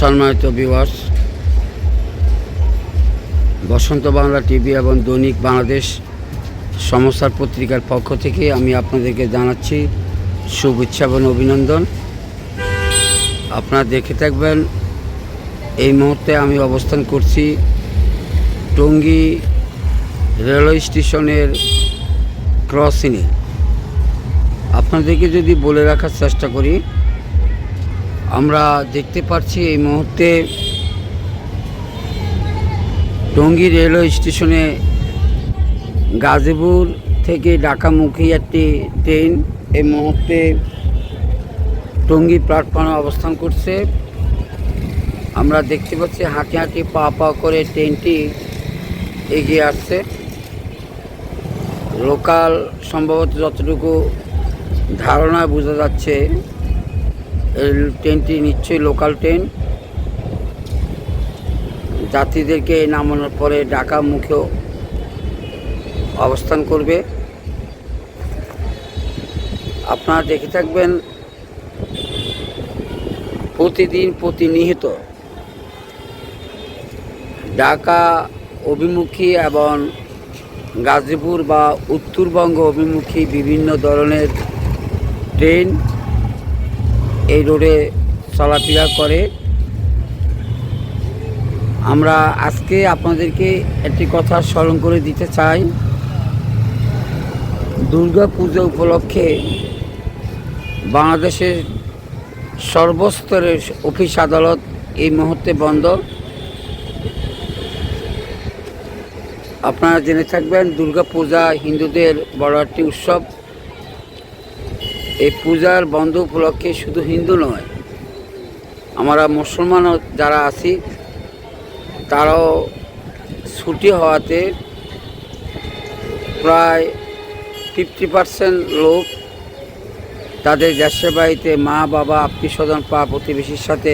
সম্মানিত ভিউয়ার্স, বসন্ত বাংলা টিভি এবং দৈনিক বাংলাদেশ সমাচার পত্রিকার পক্ষ থেকে আমি আপনাদেরকে জানাচ্ছি শুভেচ্ছা এবং অভিনন্দন। আপনারা দেখে থাকবেন, এই মুহূর্তে আমি অবস্থান করছি টঙ্গী রেলওয়ে স্টেশনের ক্রসিংয়ে। আপনাদেরকে যদি বলে রাখার চেষ্টা করি, আমরা দেখতে পাচ্ছি এই মুহূর্তে টঙ্গী রেলওয়ে স্টেশনে গাজীপুর থেকে ঢাকামুখী একটি ট্রেন এই মুহূর্তে টঙ্গী প্ল্যাটফর্মে অবস্থান করছে। আমরা দেখতে পাচ্ছি হাঁটি হাঁটি পা পা করে ট্রেনটি এগিয়ে আসছে। লোকাল সম্ভবত যতটুকু ধারণা বোঝা যাচ্ছে, এই ট্রেনটি নিশ্চয়ই লোকাল ট্রেন। যাত্রীদেরকে নামানোর পরে ঢাকা মুখেও অবস্থান করবে। আপনারা দেখে থাকবেন, প্রতিদিন প্রতিনিয়ত ঢাকা অভিমুখী এবং গাজীপুর বা উত্তরবঙ্গ অভিমুখী বিভিন্ন ধরনের ট্রেন এই রোডে চলাফেরা করে। আমরা আজকে আপনাদেরকে একটি কথা স্মরণ করে দিতে চাই। দুর্গা পুজো উপলক্ষে বাংলাদেশের সর্বস্তরের অফিস আদালত এই মুহূর্তে বন্ধ। আপনারা জেনে থাকবেন, দুর্গা পূজা হিন্দুদের বড় একটি উৎসব। এই পূজার বন্ধ উপলক্ষে শুধু হিন্দু নয়, আমরা মুসলমানও যারা আছি তারাও ছুটি হওয়াতে প্রায় 50% লোক তাদের দেশের বাড়িতে মা বাবা আত্মীয় স্বজন পা প্রতিবেশীর সাথে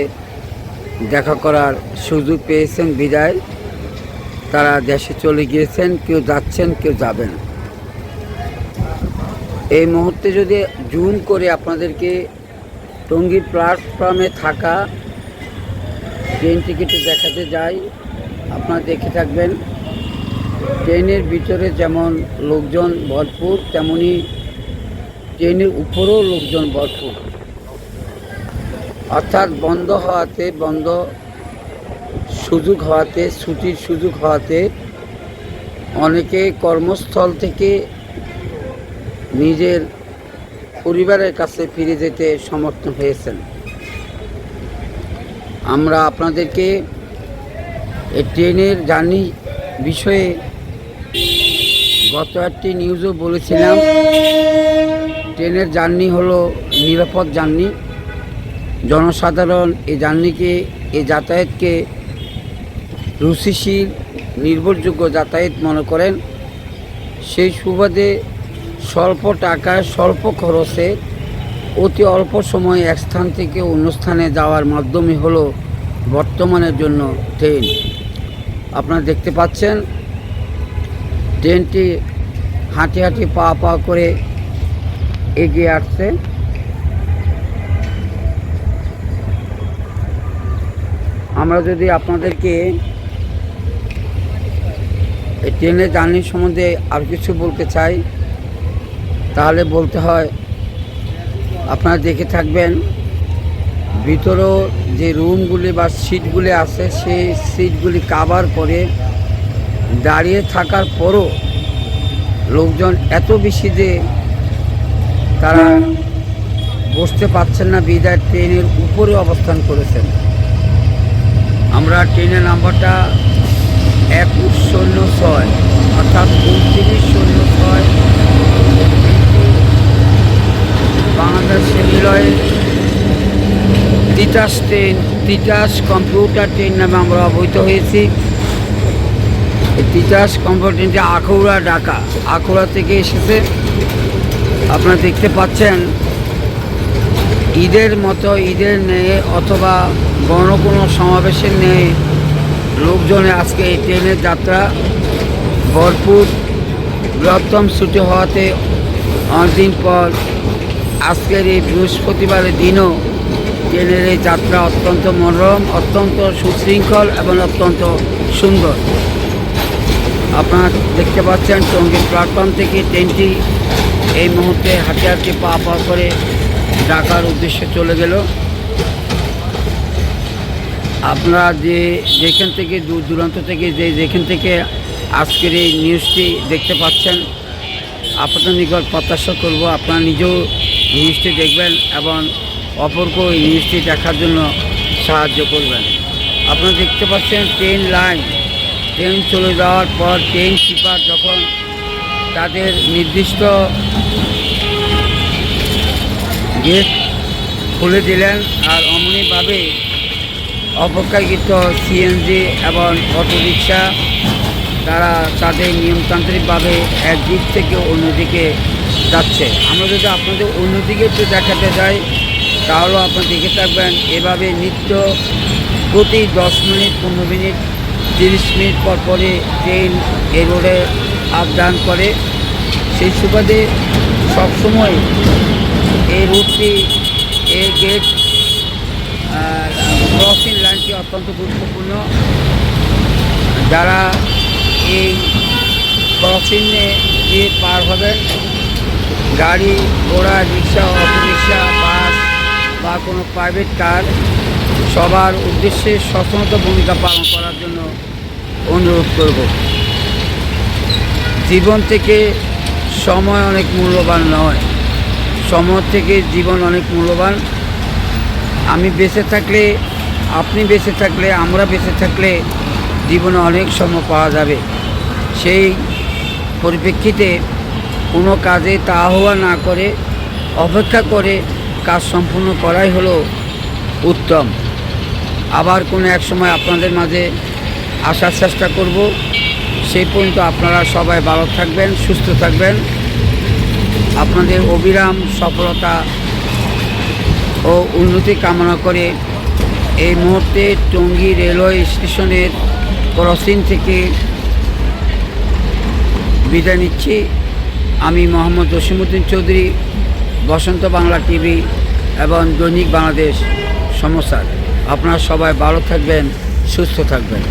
দেখা করার সুযোগ পেয়েছেন বিদায় তারা দেশে চলে গিয়েছেন। কেউ যাচ্ছেন, কেউ যাবেন। এই মুহূর্তে যদি জুম করে আপনাদেরকে টঙ্গী প্ল্যাটফর্মে থাকা ট্রেন টিকিটে দেখাতে যাই, আপনারা দেখে থাকবেন ট্রেনের ভিতরে যেমন লোকজন ভরপুর, তেমনি ট্রেনের উপরেও লোকজন ভরপুর। অর্থাৎ বন্ধ সুযোগ হওয়াতে, ছুটির সুযোগ হওয়াতে অনেকে কর্মস্থল থেকে নিজের পরিবারের কাছে ফিরে যেতে সমর্থন হয়েছেন। আমরা আপনাদেরকে এই ট্রেনের জার্নি বিষয়ে গত একটি নিউজও বলেছিলাম। ট্রেনের জার্নি হলো নিরাপদ জার্নি। জনসাধারণ এই জার্নিকে, এই যাতায়াতকে রুচিশীল, নির্ভরযোগ্য যাতায়াত মনে করেন। সেই সুবাদে স্বল্প টাকায় স্বল্প খরচে অতি অল্প সময়ে এক স্থান থেকে অন্য স্থানে যাওয়ার মাধ্যমই হলো বর্তমানের জন্য ট্রেন। আপনারা দেখতে পাচ্ছেন ট্রেনটি হাঁটি হাঁটি পা পা করে এগিয়ে আসছে। আমরা যদি আপনাদেরকে এই ট্রেনের জার্নি সম্বন্ধে আর কিছু বলতে চাই, তাহলে বলতে হয়, আপনারা দেখে থাকবেন ভিতরেও যে রুমগুলি বা সিটগুলি আছে, সেই সিটগুলি কাভার করে দাঁড়িয়ে থাকার পরও লোকজন এত বেশি যে তারা বসতে পারছেন না, বিদায় ট্রেনের উপরে অবস্থান করেছেন। আমরা ট্রেনের নাম্বারটা 2106 অর্থাৎ 2906 Bangladesh railway Titas train, Titas computer train নামে আমরা অবহিত হয়েছি। এই তিতাস কম্পিউটার ট্রেনটি আখাউড়া ঢাকা, আখাউড়া থেকে এসেছে। আপনারা দেখতে পাচ্ছেন ঈদের মতো, ঈদের নেই অথবা বড় কোনো সমাবেশের নেই লোকজনে আজকে এই ট্রেনের যাত্রা ভরপুর। বৃহত্তম ছুটি হওয়াতে অনেকদিন পর আজকের এই বৃহস্পতিবারের দিনও ট্রেনের এই যাত্রা অত্যন্ত মনোরম, অত্যন্ত সুশৃঙ্খল এবং অত্যন্ত সুন্দর। আপনারা দেখতে পাচ্ছেন টঙ্গীর প্ল্যাটফর্ম থেকে ট্রেনটি এই মুহূর্তে হাঁটে হাঁটে পা পা করে ঢাকার উদ্দেশ্যে চলে গেল। আপনারা যেখান থেকে দূর দূরান্ত থেকে যেখান থেকে আজকের এই নিউজটি দেখতে পাচ্ছেন, আপনাদের নিকট প্রত্যাশা করব আপনারা নিজেও নিউজটি দেখবেন এবং অপরকেও এই নিউজটি দেখার জন্য সাহায্য করবেন। আপনারা দেখতে পাচ্ছেন ট্রেন লাইন, ট্রেন চলে যাওয়ার পর ট্রেন কিপার যখন তাদের নির্দিষ্ট গেট খুলে দিলেন, আর অমনিভাবে অপেক্ষাকৃত সিএনজি এবং অটোরিকশা তারা তাদের নিয়মতান্ত্রিকভাবে একদিক থেকে অন্যদিকে যাচ্ছে। আমরা যদি আপনাদের অন্যদিকে একটু দেখাতে যাই তাহলেও আপনারা দেখে থাকবেন এভাবে নিত্য প্রতি 10 মিনিট 15 মিনিট 30 মিনিট পর পরে ট্রেন এই রোডে আপ ডাউন করে। সেই সুবাদে সবসময় এই রুটটি এই গেট ক্রসিং লাইনটি অত্যন্ত গুরুত্বপূর্ণ। যারা এই ক্রসিংয়ে দিয়ে পার হবেন, গাড়ি ঘোড়া রিক্সা অটোরিক্সা বাস বা কোনো প্রাইভেট কার, সবার উদ্দেশ্যে সচেতন ভূমিকা পালন করার জন্য অনুরোধ করব। জীবন থেকে সময় অনেক মূল্যবান নয়, সময় থেকে জীবন অনেক মূল্যবান। আমি বেঁচে থাকলে, আপনি বেঁচে থাকলে, আমরা বেঁচে থাকলে জীবনে অনেক সময় পাওয়া যাবে। সেই পরিপ্রেক্ষিতে কোনো কাজে তাড়াহুড়া না করে অপেক্ষা করে কাজ সম্পূর্ণ করাই হলো উত্তম। আবার কোনো এক সময় আপনাদের মাঝে আসার চেষ্টা করব। সেই পর্যন্ত আপনারা সবাই ভালো থাকবেন, সুস্থ থাকবেন। আপনাদের অবিরাম সফলতা ও উন্নতি কামনা করে এই মুহূর্তে টঙ্গী রেলওয়ে স্টেশনের ক্রসিং থেকে বিদায় নিচ্ছি। আমি মোহাম্মদ জসিমউদ্দিন চৌধুরী, বসন্ত বাংলা টিভি এবং দৈনিক বাংলাদেশ সমাচার। আপনারা সবাই ভালো থাকবেন, সুস্থ থাকবেন।